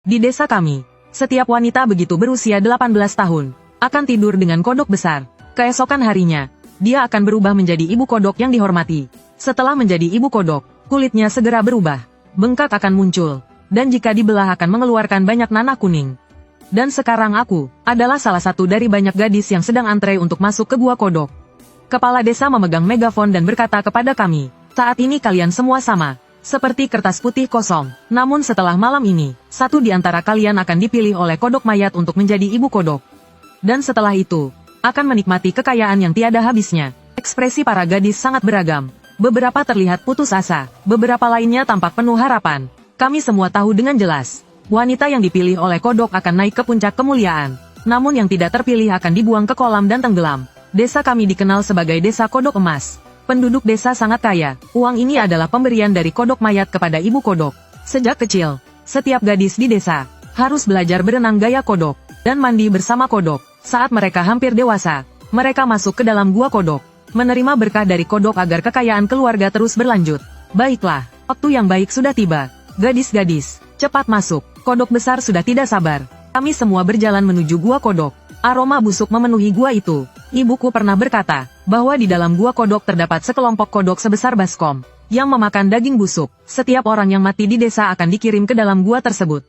Di desa kami, setiap wanita begitu berusia 18 tahun, akan tidur dengan kodok besar. Keesokan harinya, dia akan berubah menjadi ibu kodok yang dihormati. Setelah menjadi ibu kodok, kulitnya segera berubah. Bengkak akan muncul, dan jika dibelah akan mengeluarkan banyak nanah kuning. Dan sekarang aku adalah salah satu dari banyak gadis yang sedang antre untuk masuk ke gua kodok. Kepala desa memegang megafon dan berkata kepada kami, saat ini kalian semua sama, seperti kertas putih kosong. Namun setelah malam ini, satu di antara kalian akan dipilih oleh kodok mayat untuk menjadi ibu kodok. Dan setelah itu, akan menikmati kekayaan yang tiada habisnya. Ekspresi para gadis sangat beragam. Beberapa terlihat putus asa, beberapa lainnya tampak penuh harapan. Kami semua tahu dengan jelas, wanita yang dipilih oleh kodok akan naik ke puncak kemuliaan. Namun yang tidak terpilih akan dibuang ke kolam dan tenggelam. Desa kami dikenal sebagai desa kodok emas. Penduduk desa sangat kaya. Uang ini adalah pemberian dari kodok mayat kepada ibu kodok. Sejak kecil, setiap gadis di desa harus belajar berenang gaya kodok dan mandi bersama kodok. Saat mereka hampir dewasa, mereka masuk ke dalam gua kodok, menerima berkah dari kodok agar kekayaan keluarga terus berlanjut. Baiklah, waktu yang baik sudah tiba. Gadis-gadis, cepat masuk. Kodok besar sudah tidak sabar. Kami semua berjalan menuju gua kodok. Aroma busuk memenuhi gua itu. Ibuku pernah berkata, bahwa di dalam gua kodok terdapat sekelompok kodok sebesar baskom, yang memakan daging busuk. Setiap orang yang mati di desa akan dikirim ke dalam gua tersebut.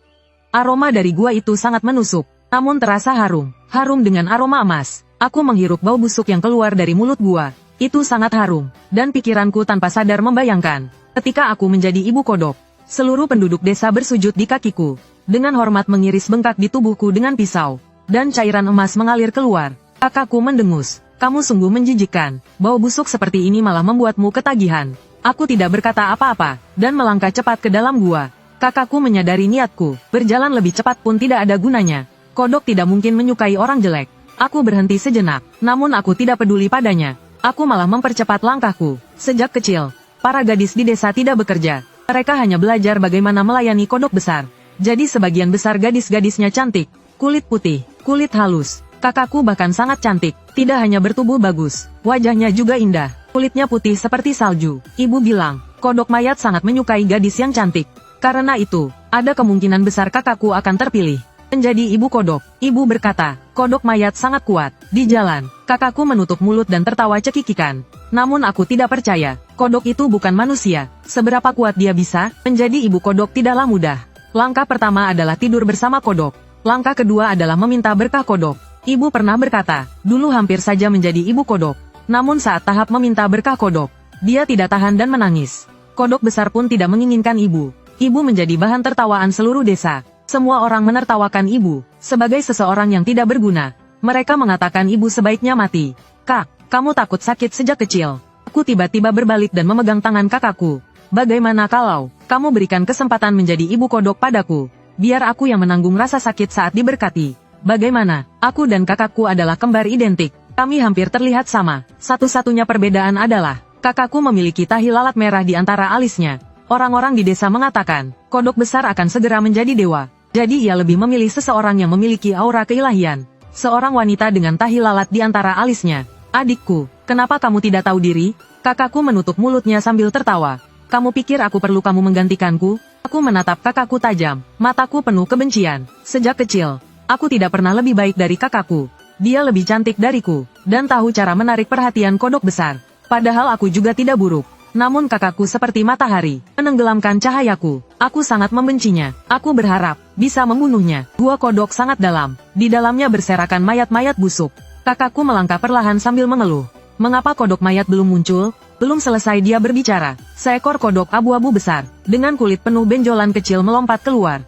Aroma dari gua itu sangat menusuk, namun terasa harum. Harum dengan aroma emas. Aku menghirup bau busuk yang keluar dari mulut gua. Itu sangat harum, dan pikiranku tanpa sadar membayangkan, ketika aku menjadi ibu kodok, seluruh penduduk desa bersujud di kakiku, dengan hormat mengiris bengkak di tubuhku dengan pisau, dan cairan emas mengalir keluar. Kakakku mendengus, kamu sungguh menjijikkan, bau busuk seperti ini malah membuatmu ketagihan. Aku tidak berkata apa-apa, dan melangkah cepat ke dalam gua. Kakakku menyadari niatku, berjalan lebih cepat pun tidak ada gunanya. Kodok tidak mungkin menyukai orang jelek. Aku berhenti sejenak, namun aku tidak peduli padanya. Aku malah mempercepat langkahku. Sejak kecil, para gadis di desa tidak bekerja. Mereka hanya belajar bagaimana melayani kodok besar. Jadi sebagian besar gadis-gadisnya cantik, kulit putih, kulit halus. Kakakku bahkan sangat cantik, tidak hanya bertubuh bagus, wajahnya juga indah, kulitnya putih seperti salju. Ibu bilang, kodok mayat sangat menyukai gadis yang cantik. Karena itu, ada kemungkinan besar kakakku akan terpilih menjadi ibu kodok. Ibu berkata, kodok mayat sangat kuat. Di jalan, kakakku menutup mulut dan tertawa cekikikan. Namun aku tidak percaya, kodok itu bukan manusia. Seberapa kuat dia bisa menjadi ibu kodok tidaklah mudah. Langkah pertama adalah tidur bersama kodok. Langkah kedua adalah meminta berkah kodok. Ibu pernah berkata, dulu hampir saja menjadi ibu kodok. Namun saat tahap meminta berkah kodok, dia tidak tahan dan menangis. Kodok besar pun tidak menginginkan ibu. Ibu menjadi bahan tertawaan seluruh desa. Semua orang menertawakan ibu, sebagai seseorang yang tidak berguna. Mereka mengatakan ibu sebaiknya mati. Kak, kamu takut sakit sejak kecil. Aku tiba-tiba berbalik dan memegang tangan kakakku. Bagaimana kalau kamu berikan kesempatan menjadi ibu kodok padaku? Biar aku yang menanggung rasa sakit saat diberkati. Bagaimana? Aku dan kakakku adalah kembar identik. Kami hampir terlihat sama. Satu-satunya perbedaan adalah, kakakku memiliki tahi lalat merah di antara alisnya. Orang-orang di desa mengatakan, kodok besar akan segera menjadi dewa. Jadi ia lebih memilih seseorang yang memiliki aura keilahian. Seorang wanita dengan tahi lalat di antara alisnya. Adikku, kenapa kamu tidak tahu diri? Kakakku menutup mulutnya sambil tertawa. Kamu pikir aku perlu kamu menggantikanku? Aku menatap kakakku tajam. Mataku penuh kebencian. Sejak kecil, aku tidak pernah lebih baik dari kakakku. Dia lebih cantik dariku, dan tahu cara menarik perhatian kodok besar. Padahal aku juga tidak buruk. Namun kakakku seperti matahari, menenggelamkan cahayaku. Aku sangat membencinya. Aku berharap bisa membunuhnya. Gua kodok sangat dalam. Di dalamnya berserakan mayat-mayat busuk. Kakakku melangkah perlahan sambil mengeluh. Mengapa kodok mayat belum muncul? Belum selesai dia berbicara, seekor kodok abu-abu besar, dengan kulit penuh benjolan kecil melompat keluar.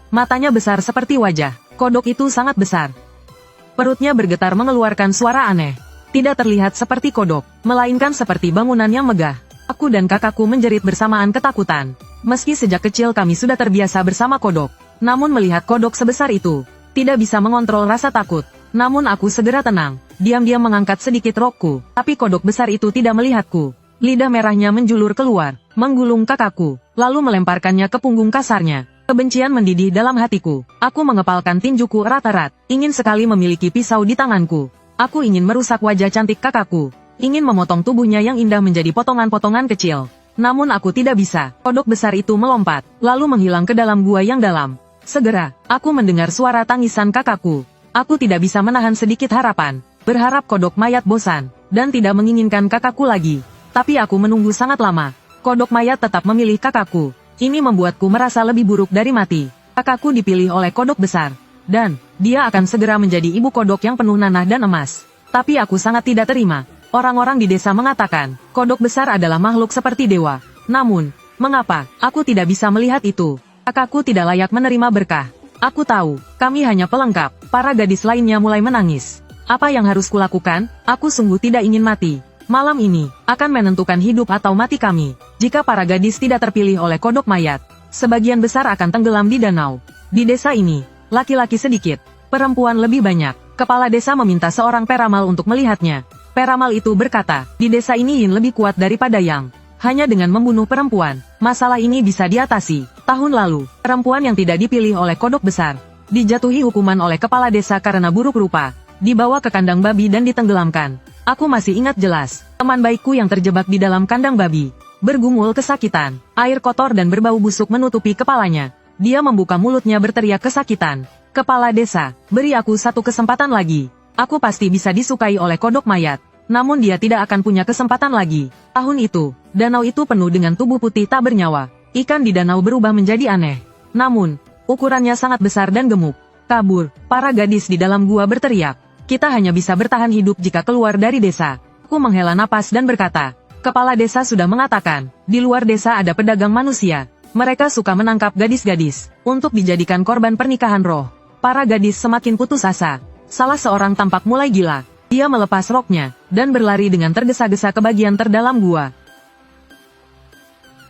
Matanya besar seperti wajah. Kodok itu sangat besar. Perutnya bergetar mengeluarkan suara aneh. Tidak terlihat seperti kodok, melainkan seperti bangunan yang megah. Aku dan kakakku menjerit bersamaan ketakutan. Meski sejak kecil kami sudah terbiasa bersama kodok, namun melihat kodok sebesar itu, tidak bisa mengontrol rasa takut. Namun aku segera tenang, diam-diam mengangkat sedikit rokku, tapi kodok besar itu tidak melihatku. Lidah merahnya menjulur keluar, menggulung kakakku, lalu melemparkannya ke punggung kasarnya. Kebencian mendidih dalam hatiku. Aku mengepalkan tinjuku erat-erat, ingin sekali memiliki pisau di tanganku. Aku ingin merusak wajah cantik kakakku, ingin memotong tubuhnya yang indah menjadi potongan-potongan kecil. Namun aku tidak bisa. Kodok besar itu melompat, lalu menghilang ke dalam gua yang dalam. Segera, aku mendengar suara tangisan kakakku. Aku tidak bisa menahan sedikit harapan. Berharap kodok mayat bosan, dan tidak menginginkan kakakku lagi. Tapi aku menunggu sangat lama. Kodok mayat tetap memilih kakakku. Ini membuatku merasa lebih buruk dari mati. Kakakku dipilih oleh kodok besar. Dan, dia akan segera menjadi ibu kodok yang penuh nanah dan emas. Tapi aku sangat tidak terima. Orang-orang di desa mengatakan, kodok besar adalah makhluk seperti dewa. Namun, mengapa aku tidak bisa melihat itu? Kakakku tidak layak menerima berkah. Aku tahu, kami hanya pelengkap. Para gadis lainnya mulai menangis. Apa yang harus kulakukan? Aku sungguh tidak ingin mati. Malam ini, akan menentukan hidup atau mati kami. Jika para gadis tidak terpilih oleh kodok mayat, sebagian besar akan tenggelam di danau. Di desa ini, laki-laki sedikit, perempuan lebih banyak. Kepala desa meminta seorang peramal untuk melihatnya. Peramal itu berkata, di desa ini Yin lebih kuat daripada Yang. Hanya dengan membunuh perempuan, masalah ini bisa diatasi. Tahun lalu, perempuan yang tidak dipilih oleh kodok besar, dijatuhi hukuman oleh kepala desa karena buruk rupa, dibawa ke kandang babi dan ditenggelamkan. Aku masih ingat jelas, teman baikku yang terjebak di dalam kandang babi, bergumul kesakitan, air kotor dan berbau busuk menutupi kepalanya. Dia membuka mulutnya berteriak kesakitan. Kepala desa, beri aku satu kesempatan lagi. Aku pasti bisa disukai oleh kodok mayat. Namun dia tidak akan punya kesempatan lagi. Tahun itu, danau itu penuh dengan tubuh putih tak bernyawa. Ikan di danau berubah menjadi aneh. Namun, ukurannya sangat besar dan gemuk. Kabur, para gadis di dalam gua berteriak. Kita hanya bisa bertahan hidup jika keluar dari desa. Aku menghela napas dan berkata, kepala desa sudah mengatakan, di luar desa ada pedagang manusia. Mereka suka menangkap gadis-gadis, untuk dijadikan korban pernikahan roh. Para gadis semakin putus asa. Salah seorang tampak mulai gila. Dia melepas roknya, dan berlari dengan tergesa-gesa ke bagian terdalam gua.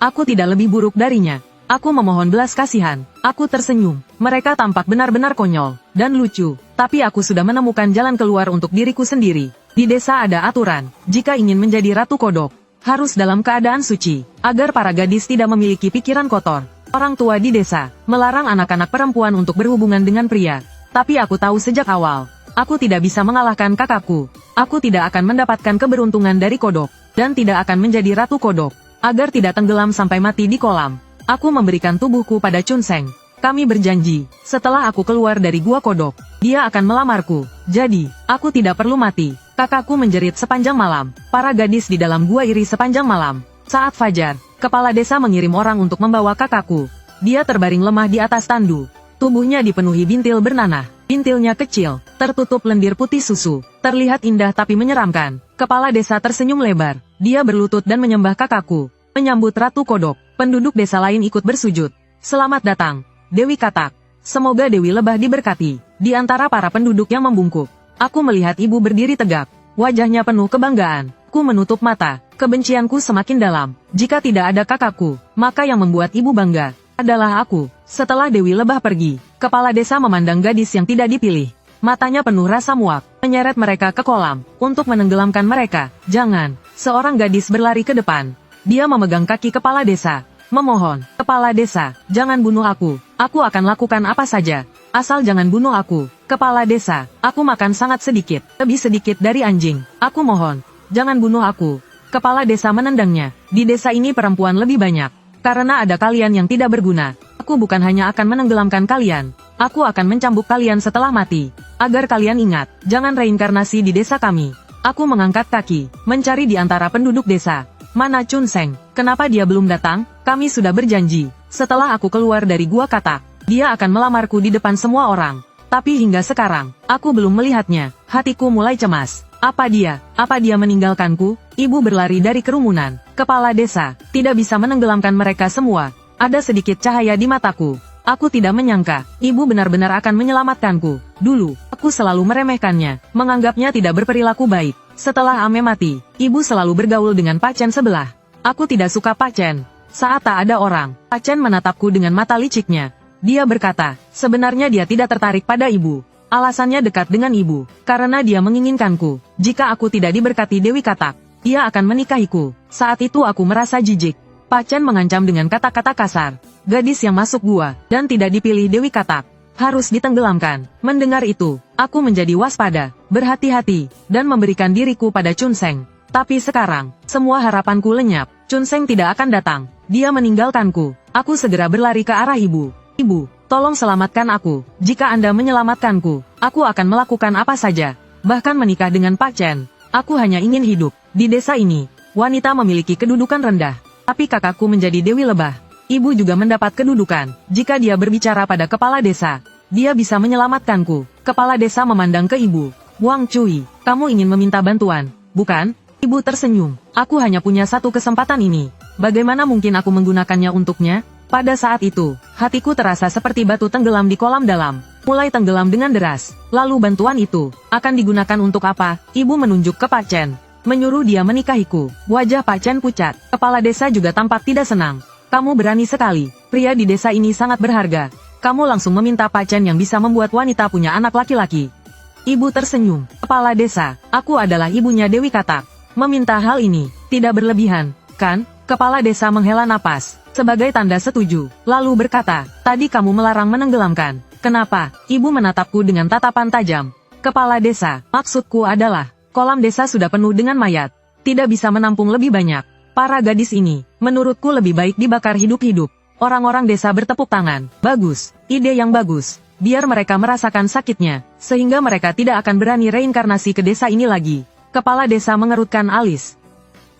Aku tidak lebih buruk darinya. Aku memohon belas kasihan. Aku tersenyum. Mereka tampak benar-benar konyol dan lucu. Tapi aku sudah menemukan jalan keluar untuk diriku sendiri. Di desa ada aturan. Jika ingin menjadi ratu kodok, harus dalam keadaan suci. Agar para gadis tidak memiliki pikiran kotor. Orang tua di desa melarang anak-anak perempuan untuk berhubungan dengan pria. Tapi aku tahu sejak awal, aku tidak bisa mengalahkan kakakku. Aku tidak akan mendapatkan keberuntungan dari kodok. Dan tidak akan menjadi ratu kodok. Agar tidak tenggelam sampai mati di kolam. Aku memberikan tubuhku pada Chun Seng. Kami berjanji, setelah aku keluar dari gua kodok, dia akan melamarku. Jadi, aku tidak perlu mati. Kakakku menjerit sepanjang malam. Para gadis di dalam gua iri sepanjang malam. Saat fajar, kepala desa mengirim orang untuk membawa kakakku. Dia terbaring lemah di atas tandu. Tubuhnya dipenuhi bintil bernanah. Bintilnya kecil, tertutup lendir putih susu. Terlihat indah tapi menyeramkan. Kepala desa tersenyum lebar. Dia berlutut dan menyembah kakakku. Menyambut Ratu Kodok. Penduduk desa lain ikut bersujud. Selamat datang, Dewi Katak. Semoga Dewi Lebah diberkati. Di antara para penduduk yang membungkuk, aku melihat ibu berdiri tegak. Wajahnya penuh kebanggaan. Ku menutup mata. Kebencianku semakin dalam. Jika tidak ada kakakku, maka yang membuat ibu bangga adalah aku. Setelah Dewi Lebah pergi, kepala desa memandang gadis yang tidak dipilih. Matanya penuh rasa muak, menyeret mereka ke kolam, untuk menenggelamkan mereka. Jangan, seorang gadis berlari ke depan. Dia memegang kaki kepala desa, memohon, kepala desa, jangan bunuh aku. Aku akan lakukan apa saja, asal jangan bunuh aku. Kepala desa, aku makan sangat sedikit, lebih sedikit dari anjing. Aku mohon, jangan bunuh aku. Kepala desa menendangnya. Di desa ini perempuan lebih banyak. Karena ada kalian yang tidak berguna. Aku bukan hanya akan menenggelamkan kalian. Aku akan mencambuk kalian setelah mati. Agar kalian ingat, jangan reinkarnasi di desa kami. Aku mengangkat kaki, mencari di antara penduduk desa. Mana Chun Seng? Kenapa dia belum datang? Kami sudah berjanji. Setelah aku keluar dari gua katak, dia akan melamarku di depan semua orang. Tapi hingga sekarang, aku belum melihatnya. Hatiku mulai cemas. Apa dia meninggalkanku? Ibu berlari dari kerumunan. Kepala desa tidak bisa menenggelamkan mereka semua. Ada sedikit cahaya di mataku. Aku tidak menyangka, ibu benar-benar akan menyelamatkanku. Dulu, aku selalu meremehkannya, menganggapnya tidak berperilaku baik. Setelah Ame mati, ibu selalu bergaul dengan Pacen sebelah. Aku tidak suka Pacen. Saat tak ada orang, Pacen menatapku dengan mata liciknya. Dia berkata, sebenarnya dia tidak tertarik pada ibu. Alasannya dekat dengan ibu, karena dia menginginkanku. Jika aku tidak diberkati Dewi Katak, dia akan menikahiku. Saat itu aku merasa jijik. Pacen mengancam dengan kata-kata kasar. Gadis yang masuk gua, dan tidak dipilih Dewi Katak, harus ditenggelamkan. Mendengar itu, aku menjadi waspada, berhati-hati, dan memberikan diriku pada Chun Seng. Tapi sekarang, semua harapanku lenyap. Chun Seng tidak akan datang. Dia meninggalkanku. Aku segera berlari ke arah ibu. Ibu, Tolong selamatkan aku. Jika Anda menyelamatkanku, aku akan melakukan apa saja. Bahkan menikah dengan Pak Chen. Aku hanya ingin hidup. Di desa ini, wanita memiliki kedudukan rendah. Tapi kakakku menjadi Dewi Lebah. Ibu juga mendapat kedudukan. Jika dia berbicara pada kepala desa, dia bisa menyelamatkanku. Kepala desa memandang ke ibu. Wang Cui, kamu ingin meminta bantuan, bukan? Ibu tersenyum. Aku hanya punya satu kesempatan ini. Bagaimana mungkin aku menggunakannya untuknya? Pada saat itu, hatiku terasa seperti batu tenggelam di kolam dalam. Mulai tenggelam dengan deras. Lalu bantuan itu akan digunakan untuk apa? Ibu menunjuk ke Pak Chen. Menyuruh dia menikahiku. Wajah Pak Chen pucat. Kepala desa juga tampak tidak senang. Kamu berani sekali. Pria di desa ini sangat berharga. Kamu langsung meminta Pak Chen yang bisa membuat wanita punya anak laki-laki. Ibu tersenyum. Kepala desa, aku adalah ibunya Dewi Katak. Meminta hal ini tidak berlebihan, kan? Kepala desa menghela napas, sebagai tanda setuju, lalu berkata, tadi kamu melarang menenggelamkan. Kenapa? Ibu menatapku dengan tatapan tajam. Kepala desa, maksudku adalah, kolam desa sudah penuh dengan mayat. Tidak bisa menampung lebih banyak. Para gadis ini, menurutku lebih baik dibakar hidup-hidup. Orang-orang desa bertepuk tangan. Bagus, ide yang bagus. Biar mereka merasakan sakitnya, sehingga mereka tidak akan berani reinkarnasi ke desa ini lagi. Kepala desa mengerutkan alis.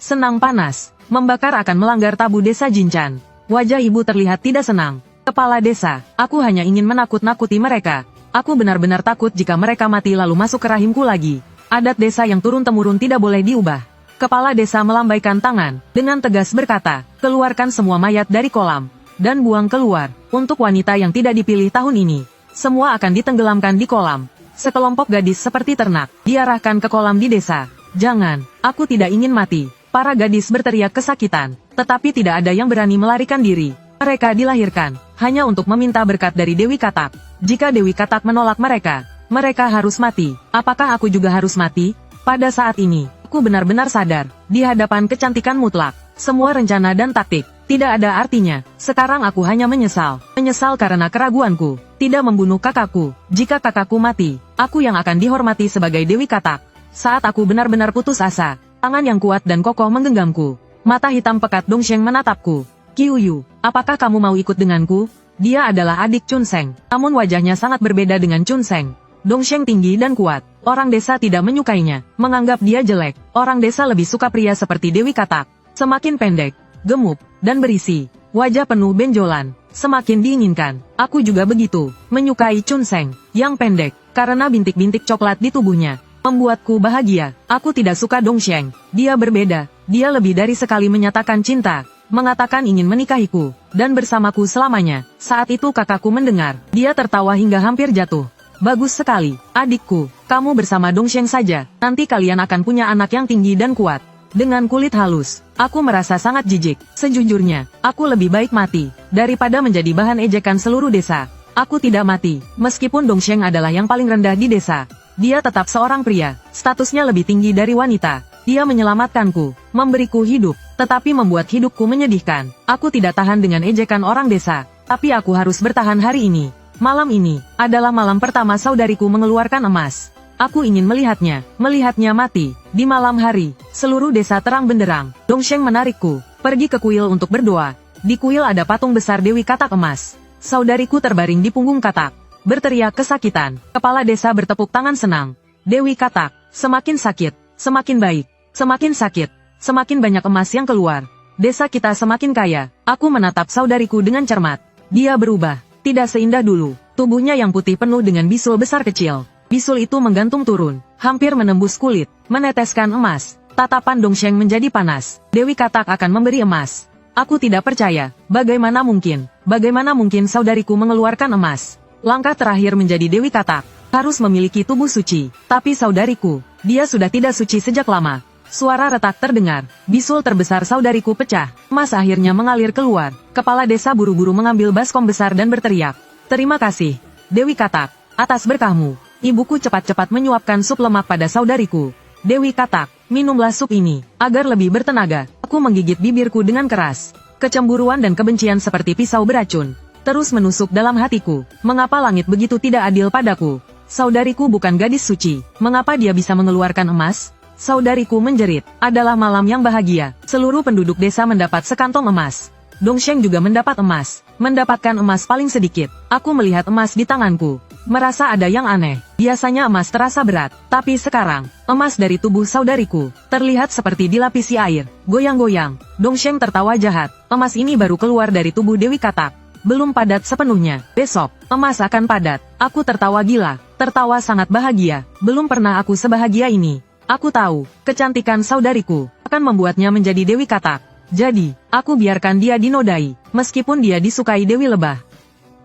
Senang panas. Membakar akan melanggar tabu desa Jincan. Wajah ibu terlihat tidak senang. Kepala desa, aku hanya ingin menakut-nakuti mereka. Aku benar-benar takut jika mereka mati lalu masuk ke rahimku lagi. Adat desa yang turun-temurun tidak boleh diubah. Kepala desa melambaikan tangan, dengan tegas berkata, keluarkan semua mayat dari kolam, dan buang keluar. Untuk wanita yang tidak dipilih tahun ini, semua akan ditenggelamkan di kolam. Sekelompok gadis seperti ternak, diarahkan ke kolam di desa. Jangan, aku tidak ingin mati. Para gadis berteriak kesakitan, tetapi tidak ada yang berani melarikan diri. Mereka dilahirkan, hanya untuk meminta berkat dari Dewi Katak. Jika Dewi Katak menolak mereka, mereka harus mati. Apakah aku juga harus mati? Pada saat ini, aku benar-benar sadar, di hadapan kecantikan mutlak, semua rencana dan taktik, tidak ada artinya. Sekarang aku hanya menyesal. Menyesal karena keraguanku, tidak membunuh kakakku. Jika kakakku mati, aku yang akan dihormati sebagai Dewi Katak. Saat aku benar-benar putus asa, tangan yang kuat dan kokoh menggenggamku. Mata hitam pekat Dongsheng menatapku. Qiuyu, apakah kamu mau ikut denganku? Dia adalah adik Chun Seng, namun wajahnya sangat berbeda dengan Chun Seng. Dongsheng tinggi dan kuat. Orang desa tidak menyukainya, menganggap dia jelek. Orang desa lebih suka pria seperti Dewi Katak. Semakin pendek, gemuk, dan berisi. Wajah penuh benjolan. Semakin diinginkan. Aku juga begitu, menyukai Chun Seng, yang pendek, karena bintik-bintik coklat di tubuhnya. Membuatku bahagia. Aku tidak suka Dongsheng. Dia berbeda. Dia lebih dari sekali menyatakan cinta. Mengatakan ingin menikahiku. Dan bersamaku selamanya. Saat itu kakakku mendengar. Dia tertawa hingga hampir jatuh. Bagus sekali, adikku. Kamu bersama Dongsheng saja. Nanti kalian akan punya anak yang tinggi dan kuat. Dengan kulit halus. Aku merasa sangat jijik. Sejujurnya, aku lebih baik mati. Daripada menjadi bahan ejekan seluruh desa. Aku tidak mati. Meskipun Dongsheng adalah yang paling rendah di desa. Dia tetap seorang pria, statusnya lebih tinggi dari wanita. Dia menyelamatkanku, memberiku hidup, tetapi membuat hidupku menyedihkan. Aku tidak tahan dengan ejekan orang desa, tapi aku harus bertahan hari ini. Malam ini, adalah malam pertama saudariku mengeluarkan emas. Aku ingin melihatnya mati. Di malam hari, seluruh desa terang benderang. Dongsheng menarikku, pergi ke kuil untuk berdoa. Di kuil ada patung besar Dewi Katak emas. Saudariku terbaring di punggung Katak. Berteriak kesakitan, kepala desa bertepuk tangan senang. Dewi Katak, semakin sakit, semakin baik, semakin sakit, semakin banyak emas yang keluar. Desa kita semakin kaya. Aku menatap saudariku dengan cermat. Dia berubah, tidak seindah dulu. Tubuhnya yang putih penuh dengan bisul besar kecil. Bisul itu menggantung turun, hampir menembus kulit, meneteskan emas. Tatapan Dongsheng menjadi panas. Dewi Katak akan memberi emas. Aku tidak percaya. Bagaimana mungkin saudariku mengeluarkan emas? Langkah terakhir menjadi Dewi Katak, harus memiliki tubuh suci. Tapi saudariku, dia sudah tidak suci sejak lama. Suara retak terdengar, bisul terbesar saudariku pecah. Emas akhirnya mengalir keluar. Kepala desa buru-buru mengambil baskom besar dan berteriak. Terima kasih, Dewi Katak, atas berkahmu. Ibuku cepat-cepat menyuapkan sup lemak pada saudariku. Dewi Katak, minumlah sup ini, agar lebih bertenaga. Aku menggigit bibirku dengan keras. Kecemburuan dan kebencian seperti pisau beracun terus menusuk dalam hatiku. Mengapa langit begitu tidak adil padaku? Saudariku bukan gadis suci. Mengapa dia bisa mengeluarkan emas? Saudariku menjerit. Adalah malam yang bahagia. Seluruh penduduk desa mendapat sekantong emas. Dongsheng juga mendapat emas. Mendapatkan emas paling sedikit. Aku melihat emas di tanganku. Merasa ada yang aneh. Biasanya emas terasa berat. Tapi sekarang, emas dari tubuh saudariku terlihat seperti dilapisi air. Goyang-goyang. Dongsheng tertawa jahat. Emas ini baru keluar dari tubuh Dewi Katak. Belum padat sepenuhnya. Besok, emas akan padat. Aku tertawa gila. Tertawa sangat bahagia. Belum pernah aku sebahagia ini. Aku tahu, kecantikan saudariku akan membuatnya menjadi Dewi Katak. Jadi, aku biarkan dia dinodai, meskipun dia disukai Dewi Lebah.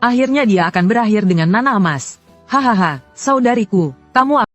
Akhirnya dia akan berakhir dengan Nana Emas. Hahaha, saudariku, kamu